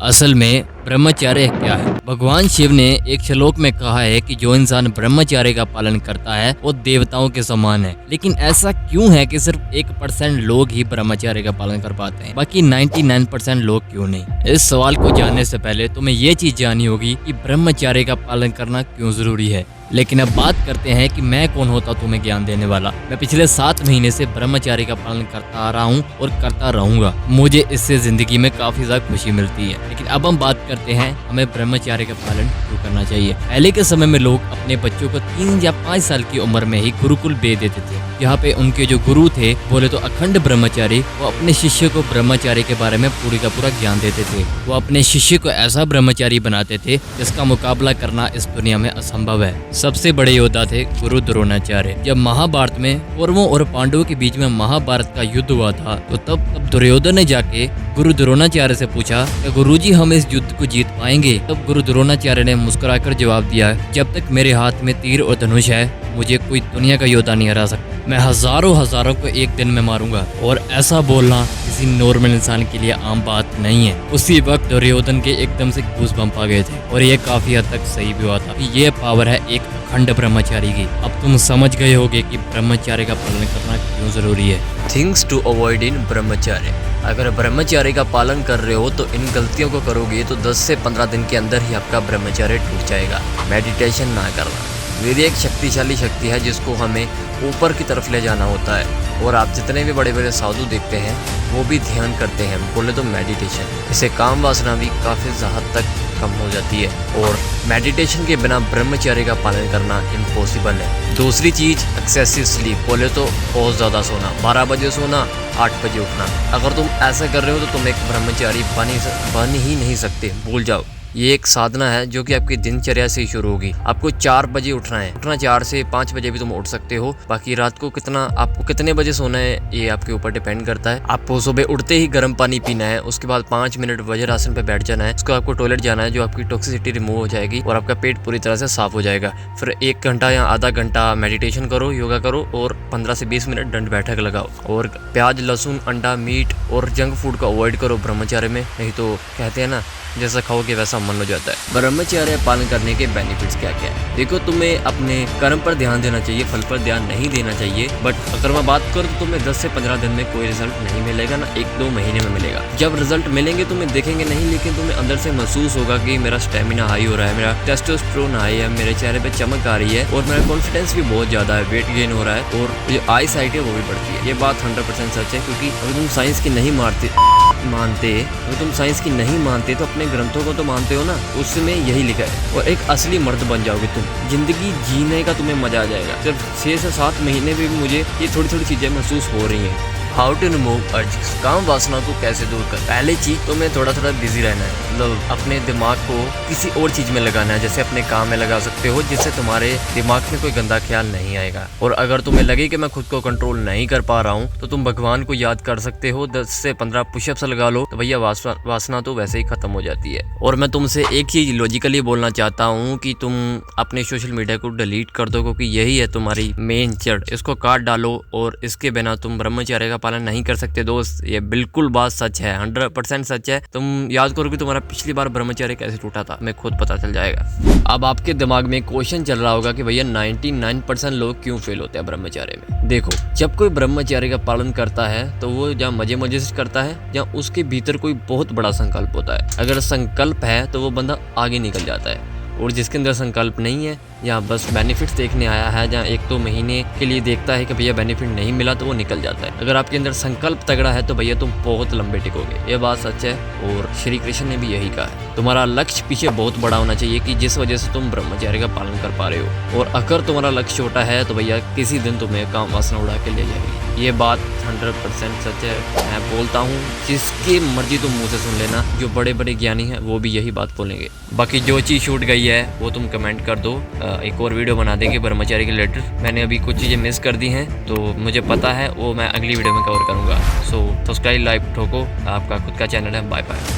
असल में ब्रह्मचर्य क्या है? भगवान शिव ने एक श्लोक में कहा है कि जो इंसान ब्रह्मचर्य का पालन करता है वो देवताओं के समान है। लेकिन ऐसा क्यों है कि सिर्फ 1% लोग ही ब्रह्मचर्य का पालन कर पाते हैं, बाकी 99% लोग क्यों नहीं? इस सवाल को जानने से पहले तुम्हें ये चीज जाननी होगी कि ब्रह्मचर्य का पालन करना क्यों जरूरी है। लेकिन अब बात करते हैं कि मैं कौन होता तुम्हें ज्ञान देने वाला। मैं पिछले 7 महीने से ब्रह्मचर्य का पालन करता आ रहा हूँ और करता रहूंगा। मुझे इससे जिंदगी में काफी ज्यादा खुशी मिलती है। लेकिन अब हम बात करते हैं हमें ब्रह्मचर्य का पालन क्यों करना चाहिए। पहले के समय में लोग अपने बच्चों को 3 या 5 साल की उम्र में ही गुरुकुल भेज देते थे। यहाँ पे उनके जो गुरु थे बोले तो अखंड ब्रह्मचारी, वो अपने शिष्य को ब्रह्मचर्य के बारे में पूरी का पूरा ज्ञान देते थे। वो अपने शिष्य को ऐसा ब्रह्मचारी बनाते थे जिसका मुकाबला करना इस दुनिया में असंभव है। सबसे बड़े योद्धा थे गुरु द्रोणाचार्य। जब महाभारत में कौरवों और पांडवों के बीच में महाभारत का युद्ध हुआ था तो तब दुर्योधन ने जाके गुरु द्रोणाचार्य से पूछा कि गुरुजी हम इस युद्ध को जीत पाएंगे? तब गुरु द्रोणाचार्य ने मुस्कुराकर जवाब दिया, जब तक मेरे हाथ में तीर और धनुष है मुझे कोई दुनिया का योद्धा नहीं हरा सकता। मैं हजारों को एक दिन में मारूंगा। और ऐसा बोलना किसी नॉर्मल इंसान के लिए आम बात नहीं है। उसी वक्त दुर्योधन के एकदम से गूज़बम्प आ गए थे और ये काफी हद तक सही भी हुआ था कि ये पावर है एक अखंड ब्रह्मचारी की। अब तुम समझ गए होगे कि ब्रह्मचर्य का पालन करना क्यों जरूरी है। थिंग्स टू अवॉइड इन ब्रह्मचर्य। अगर ब्रह्मचर्य का पालन कर रहे हो तो इन गलतियों को करोगे तो 10 से 15 दिन के अंदर ही आपका ब्रह्मचर्य टूट जाएगा। मेडिटेशन ना करना। वीर्य एक शक्तिशाली शक्ति है जिसको हमें ऊपर की तरफ ले जाना होता है। और आप जितने भी बड़े बड़े साधु देखते हैं वो भी ध्यान करते हैं, बोले तो मेडिटेशन। इससे काम वासना भी काफ़ी हद तक कम हो जाती है। और मेडिटेशन के बिना ब्रह्मचर्य का पालन करना इम्पॉसिबल है। दूसरी चीज़ एक्सेसिव स्लीप, बोले तो बहुत ज़्यादा सोना। 12 बजे सोना, 8 बजे उठना। अगर तुम ऐसा कर रहे हो तो तुम एक ब्रह्मचारी बन ही नहीं सकते, भूल जाओ। ये एक साधना है जो कि आपकी दिनचर्या से ही शुरू होगी। आपको 4 बजे उठना है। 4 से 5 बजे भी तुम उठ सकते हो। बाकी रात को आपको कितने बजे सोना है ये आपके ऊपर डिपेंड करता है। आपको सुबह उठते ही गर्म पानी पीना है, उसके बाद 5 मिनट वज्रासन पे बैठ जाना है। उसको आपको टॉयलेट जाना है, जो आपकी टॉक्सिसिटी रिमूव हो जाएगी और आपका पेट पूरी तरह से साफ हो जाएगा। फिर 1 घंटा या आधा घंटा मेडिटेशन करो, योगा करो और 15 से 20 मिनट दंड बैठक लगाओ। और प्याज, लहसुन, अंडा, मीट और जंक फूड को अवॉइड करो ब्रह्मचर्य में। नहीं तो कहते हैं ना, जैसा खाओगे वैसा मन हो जाता है। ब्रह्मचर्य पालन करने के बेनिफिट्स क्या क्या है? देखो, तुम्हें अपने कर्म पर ध्यान देना चाहिए, फल पर ध्यान नहीं देना चाहिए। बट अगर मैं बात करूँ तो तुम्हें 10 से 15 दिन में कोई रिजल्ट नहीं मिलेगा ना 1-2 महीने में मिलेगा। जब रिजल्ट मिलेंगे तुम्हें दिखेंगे नहीं, लेकिन तुम्हें अंदर से महसूस होगा कि मेरा स्टेमिना हाई हो रहा है, मेरा टेस्टोस्टेरोन हाई है, मेरे चेहरे पे चमक आ रही है और मेरा कॉन्फिडेंस भी बहुत ज्यादा है, वेट गेन हो रहा है और जो आई साइट है वो भी बढ़ती है। ये बात 100% सच है। क्योंकि अगर तुम साइंस की नहीं मानते तो अपने ग्रंथों को तो मानते हो ना, उसमें यही लिखा है। और एक असली मर्द बन जाओगे तुम। जिंदगी जीने का तुम्हें मजा आ जाएगा। सिर्फ 6 से 7 महीने में भी मुझे ये थोड़ी थोड़ी चीजें महसूस हो रही हैं। हाउ टू रिमूव अर्जेस, काम वासना को कैसे दूर कर। पहली चीज तुम्हें थोड़ा बिजी रहना है, मतलब अपने दिमाग को किसी और चीज में लगाना है। जैसे अपने काम में लगा सकते हो जिससे तुम्हारे दिमाग में कोई गंदा ख्याल नहीं आएगा। और अगर तुम्हें लगे कि मैं खुद को कंट्रोल नहीं कर पा रहा हूँ तो तुम भगवान को याद कर सकते हो। 10 से 15 पुशअप्स लगा लो तो भैया वासना तो वैसे ही खत्म हो जाती है। और मैं तुमसे एक चीज लॉजिकली बोलना चाहता हूँ कि तुम अपने सोशल मीडिया को डिलीट कर दो, क्योंकि यही है तुम्हारी मेन जड़। इसको काट डालो और इसके बिना तुम ब्रह्मचर्य का पालन नहीं कर सकते दोस्त। ये बिल्कुल बात सच है, 100% सच है। तुम याद करो कि तुम्हारा पिछली बार ब्रह्मचर्य कैसे टूटा था, मैं खुद पता चल जाएगा। अब आपके दिमाग में क्वेश्चन चल रहा होगा कि भैया 99% लोग क्यों फेल होते हैं ब्रह्मचर्य में। देखो, जब कोई ब्रह्मचर्य का पालन करता है तो वो जहाँ मजे से करता है, जहाँ उसके भीतर कोई बहुत बड़ा संकल्प होता है। अगर संकल्प है तो वो बंदा आगे निकल जाता है। और जिसके अंदर संकल्प नहीं है, या बस बेनिफिट्स देखने आया है, जहाँ 1-2 महीने के लिए देखता है कि भैया बेनिफिट नहीं मिला, तो वो निकल जाता है। अगर आपके अंदर संकल्प तगड़ा है तो भैया तुम बहुत लंबे टिकोगे। ये बात सच है और श्री कृष्ण ने भी यही कहा है। तुम्हारा लक्ष्य पीछे बहुत बड़ा होना चाहिए कि जिस वजह से तुम ब्रह्मचर्य का पालन कर पा रहे हो। और अगर तुम्हारा लक्ष्य छोटा है तो भैया किसी दिन तुम्हें काम वासना उड़ा के ले जाएगी। ये बात 100% सच है। मैं बोलता हूँ, जिसकी मर्जी तुम मुँह से सुन लेना, जो बड़े बड़े ज्ञानी हैं वो भी यही बात बोलेंगे। बाकी जो चीज़ छूट गई है वो तुम कमेंट कर दो, एक और वीडियो बना देंगे ब्रह्मचर्य के रिलेटेड। मैंने अभी कुछ चीज़ें मिस कर दी हैं तो मुझे पता है, वो मैं अगली वीडियो में कवर करूँगा। सो सब्सक्राइब, लाइक ठोको। आपका खुद का चैनल है। Bye bye.